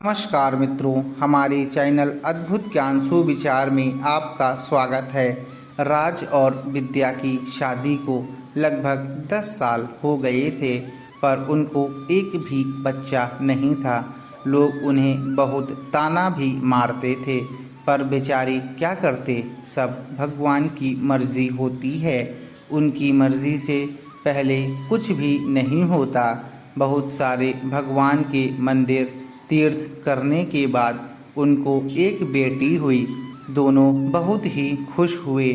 नमस्कार मित्रों, हमारे चैनल अद्भुत ज्ञान सुविचार में आपका स्वागत है। राज और विद्या की शादी को लगभग 10 साल हो गए थे, पर उनको एक भी बच्चा नहीं था। लोग उन्हें बहुत ताना भी मारते थे, पर बेचारी क्या करते, सब भगवान की मर्जी होती है। उनकी मर्जी से पहले कुछ भी नहीं होता। बहुत सारे भगवान के मंदिर तीर्थ करने के बाद उनको एक बेटी हुई। दोनों बहुत ही खुश हुए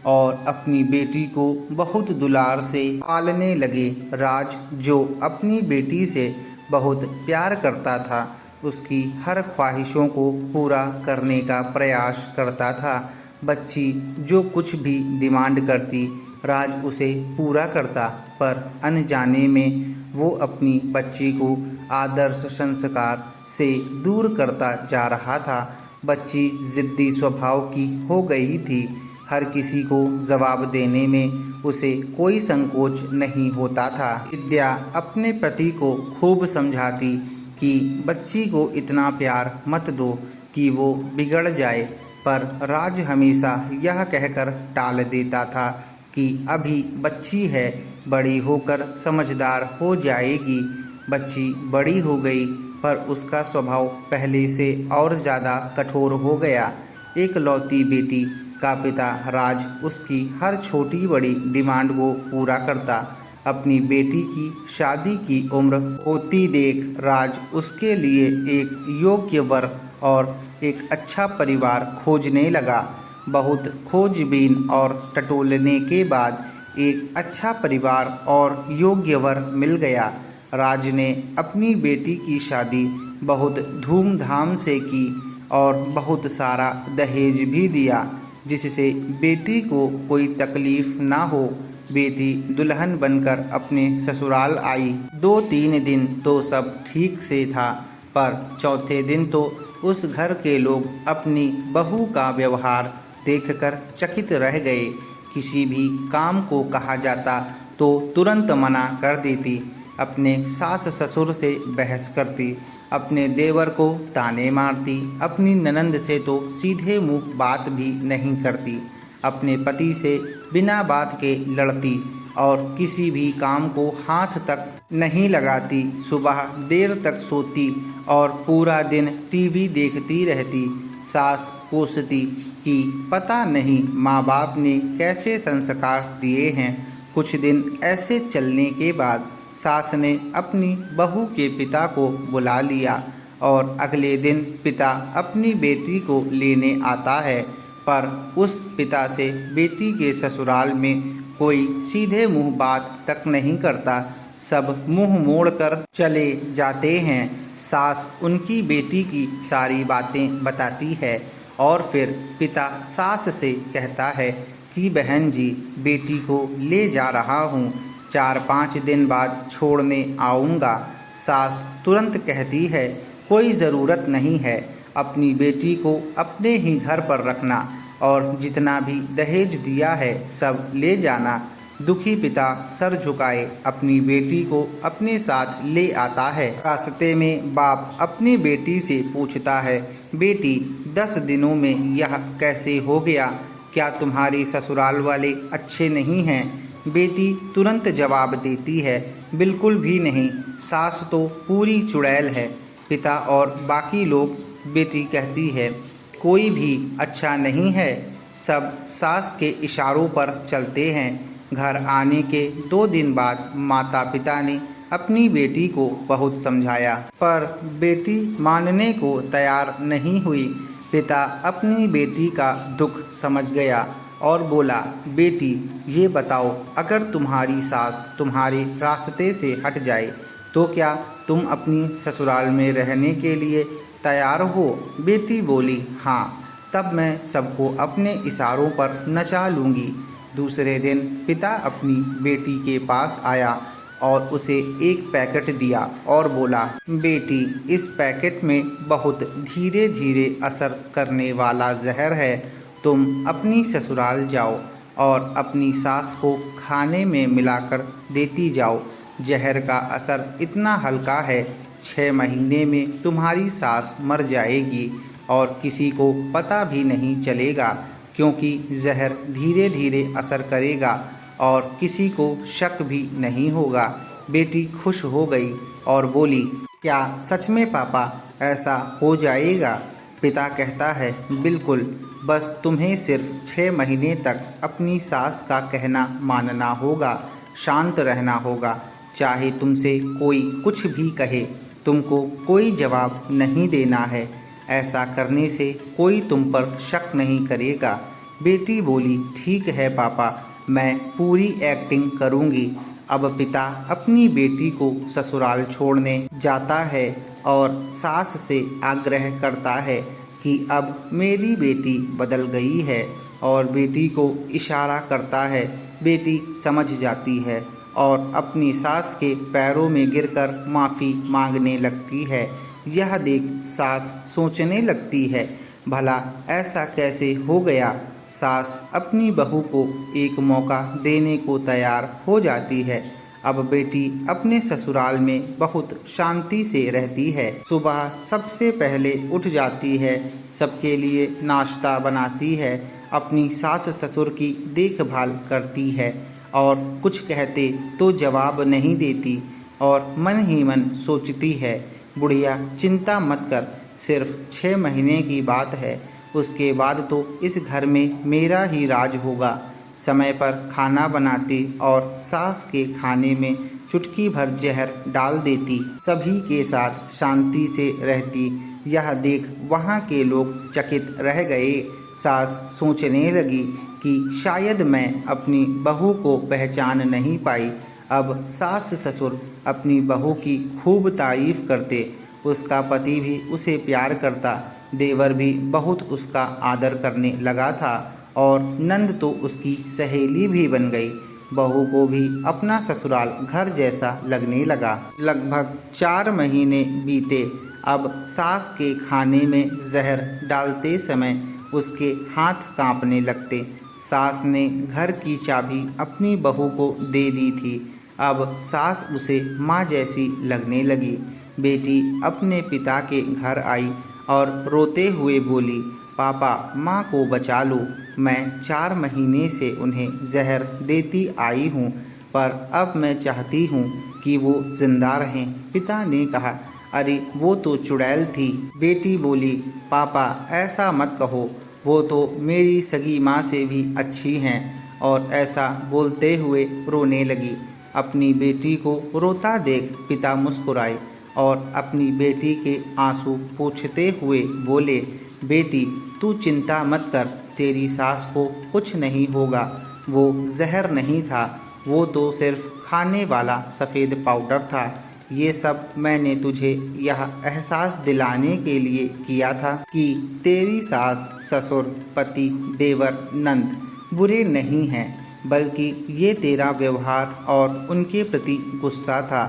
और अपनी बेटी को बहुत दुलार से पालने लगे। राज, जो अपनी बेटी से बहुत प्यार करता था, उसकी हर ख्वाहिशों को पूरा करने का प्रयास करता था। बच्ची जो कुछ भी डिमांड करती, राज उसे पूरा करता, पर अनजाने में वो अपनी बच्ची को आदर्श संस्कार से दूर करता जा रहा था। बच्ची जिद्दी स्वभाव की हो गई थी। हर किसी को जवाब देने में उसे कोई संकोच नहीं होता था। विद्या अपने पति को खूब समझाती कि बच्ची को इतना प्यार मत दो कि वो बिगड़ जाए, पर राज हमेशा यह कहकर टाल देता था कि अभी बच्ची है, बड़ी होकर समझदार हो जाएगी। बच्ची बड़ी हो गई, पर उसका स्वभाव पहले से और ज़्यादा कठोर हो गया। एक लौती बेटी का पिता राज उसकी हर छोटी बड़ी डिमांड को पूरा करता। अपनी बेटी की शादी की उम्र होती देख राज उसके लिए एक योग्य वर और एक अच्छा परिवार खोजने लगा। बहुत खोजबीन और टटोलने के बाद एक अच्छा परिवार और योग्य वर मिल गया। राज ने अपनी बेटी की शादी बहुत धूमधाम से की और बहुत सारा दहेज भी दिया, जिससे बेटी को कोई तकलीफ ना हो। बेटी दुल्हन बनकर अपने ससुराल आई। 2-3 दिन तो सब ठीक से था, पर चौथे दिन तो उस घर के लोग अपनी बहू का व्यवहार देखकर चकित रह गए। किसी भी काम को कहा जाता तो तुरंत मना कर देती। अपने सास ससुर से बहस करती, अपने देवर को ताने मारती, अपनी ननंद से तो सीधे मुंह बात भी नहीं करती, अपने पति से बिना बात के लड़ती और किसी भी काम को हाथ तक नहीं लगाती। सुबह देर तक सोती और पूरा दिन टीवी देखती रहती। सास कोसती कि पता नहीं माँ बाप ने कैसे संस्कार दिए हैं। कुछ दिन ऐसे चलने के बाद सास ने अपनी बहू के पिता को बुला लिया और अगले दिन पिता अपनी बेटी को लेने आता है, पर उस पिता से बेटी के ससुराल में कोई सीधे मुंह बात तक नहीं करता। सब मुंह मोड़कर चले जाते हैं। सास उनकी बेटी की सारी बातें बताती है और फिर पिता सास से कहता है कि बहन जी, बेटी को ले जा रहा हूँ, 4-5 दिन बाद छोड़ने आऊँगा। सास तुरंत कहती है, कोई ज़रूरत नहीं है, अपनी बेटी को अपने ही घर पर रखना और जितना भी दहेज दिया है सब ले जाना। दुखी पिता सर झुकाए अपनी बेटी को अपने साथ ले आता है। रास्ते में बाप अपनी बेटी से पूछता है, बेटी 10 दिनों में यह कैसे हो गया? क्या तुम्हारे ससुराल वाले अच्छे नहीं हैं? बेटी तुरंत जवाब देती है, बिल्कुल भी नहीं, सास तो पूरी चुड़ैल है। पिता और बाकी लोग, बेटी कहती है, कोई भी अच्छा नहीं है, सब सास के इशारों पर चलते हैं। घर आने के 2 दिन बाद माता पिता ने अपनी बेटी को बहुत समझाया, पर बेटी मानने को तैयार नहीं हुई। पिता अपनी बेटी का दुख समझ गया और बोला, बेटी ये बताओ, अगर तुम्हारी सास तुम्हारे रास्ते से हट जाए तो क्या तुम अपनी ससुराल में रहने के लिए तैयार हो? बेटी बोली, हाँ, तब मैं सबको अपने इशारों पर नचा लूँगी। दूसरे दिन पिता अपनी बेटी के पास आया और उसे एक पैकेट दिया और बोला, बेटी, इस पैकेट में बहुत धीरे धीरे असर करने वाला जहर है। तुम अपनी ससुराल जाओ और अपनी सास को खाने में मिलाकर देती जाओ। जहर का असर इतना हल्का है 6 महीने में तुम्हारी सास मर जाएगी और किसी को पता भी नहीं चलेगा, क्योंकि जहर धीरे धीरे असर करेगा और किसी को शक भी नहीं होगा। बेटी खुश हो गई और बोली, क्या सच में पापा ऐसा हो जाएगा? पिता कहता है, बिल्कुल, बस तुम्हें सिर्फ 6 महीने तक अपनी सास का कहना मानना होगा, शांत रहना होगा। चाहे तुमसे कोई कुछ भी कहे, तुमको कोई जवाब नहीं देना है। ऐसा करने से कोई तुम पर शक नहीं करेगा। बेटी बोली, ठीक है पापा, मैं पूरी एक्टिंग करूँगी। अब पिता अपनी बेटी को ससुराल छोड़ने जाता है और सास से आग्रह करता है कि अब मेरी बेटी बदल गई है, और बेटी को इशारा करता है। बेटी समझ जाती है और अपनी सास के पैरों में गिरकर माफ़ी मांगने लगती है। यह देख सास सोचने लगती है, भला ऐसा कैसे हो गया। सास अपनी बहू को एक मौका देने को तैयार हो जाती है। अब बेटी अपने ससुराल में बहुत शांति से रहती है। सुबह सबसे पहले उठ जाती है, सबके लिए नाश्ता बनाती है, अपनी सास ससुर की देखभाल करती है और कुछ कहते तो जवाब नहीं देती और मन ही मन सोचती है, बुढ़िया चिंता मत कर, सिर्फ 6 महीने की बात है, उसके बाद तो इस घर में मेरा ही राज होगा। समय पर खाना बनाती और सास के खाने में चुटकी भर जहर डाल देती, सभी के साथ शांति से रहती। यह देख वहाँ के लोग चकित रह गए। सास सोचने लगी कि शायद मैं अपनी बहू को पहचान नहीं पाई। अब सास ससुर अपनी बहू की खूब तारीफ करते, उसका पति भी उसे प्यार करता, देवर भी बहुत उसका आदर करने लगा था और नंद तो उसकी सहेली भी बन गई। बहू को भी अपना ससुराल घर जैसा लगने लगा। लगभग 4 महीने बीते। अब सास के खाने में जहर डालते समय उसके हाथ कांपने लगते। सास ने घर की चाबी अपनी बहू को दे दी थी। अब सास उसे माँ जैसी लगने लगी। बेटी अपने पिता के घर आई और रोते हुए बोली, पापा माँ को बचा लो, मैं 4 महीने से उन्हें जहर देती आई हूँ, पर अब मैं चाहती हूँ कि वो जिंदा रहें। पिता ने कहा, अरे वो तो चुड़ैल थी। बेटी बोली, पापा ऐसा मत कहो, वो तो मेरी सगी माँ से भी अच्छी हैं। और ऐसा बोलते हुए रोने लगी। अपनी बेटी को रोता देख पिता मुस्कुराए और अपनी बेटी के आंसू पोंछते हुए बोले, बेटी तू चिंता मत कर, तेरी सास को कुछ नहीं होगा, वो जहर नहीं था, वो तो सिर्फ खाने वाला सफ़ेद पाउडर था। ये सब मैंने तुझे यह एहसास दिलाने के लिए किया था कि तेरी सास ससुर पति देवर नंद बुरे नहीं हैं, बल्कि ये तेरा व्यवहार और उनके प्रति गुस्सा था।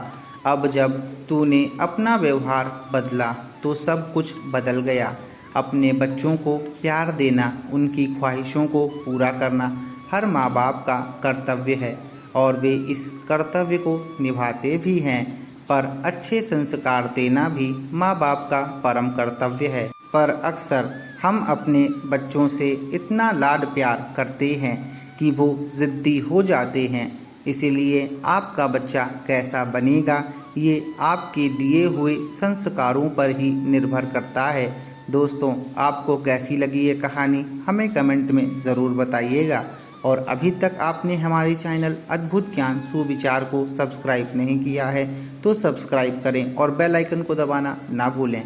अब जब तूने अपना व्यवहार बदला तो सब कुछ बदल गया। अपने बच्चों को प्यार देना, उनकी ख्वाहिशों को पूरा करना हर माँ बाप का कर्तव्य है और वे इस कर्तव्य को निभाते भी हैं। पर अच्छे संस्कार देना भी माँ बाप का परम कर्तव्य है। पर अक्सर हम अपने बच्चों से इतना लाड प्यार करते हैं कि वो ज़िद्दी हो जाते हैं। इसीलिए आपका बच्चा कैसा बनेगा ये आपके दिए हुए संस्कारों पर ही निर्भर करता है। दोस्तों, आपको कैसी लगी ये कहानी हमें कमेंट में ज़रूर बताइएगा। और अभी तक आपने हमारे चैनल अद्भुत ज्ञान सुविचार को सब्सक्राइब नहीं किया है तो सब्सक्राइब करें और बेल आइकन को दबाना ना भूलें।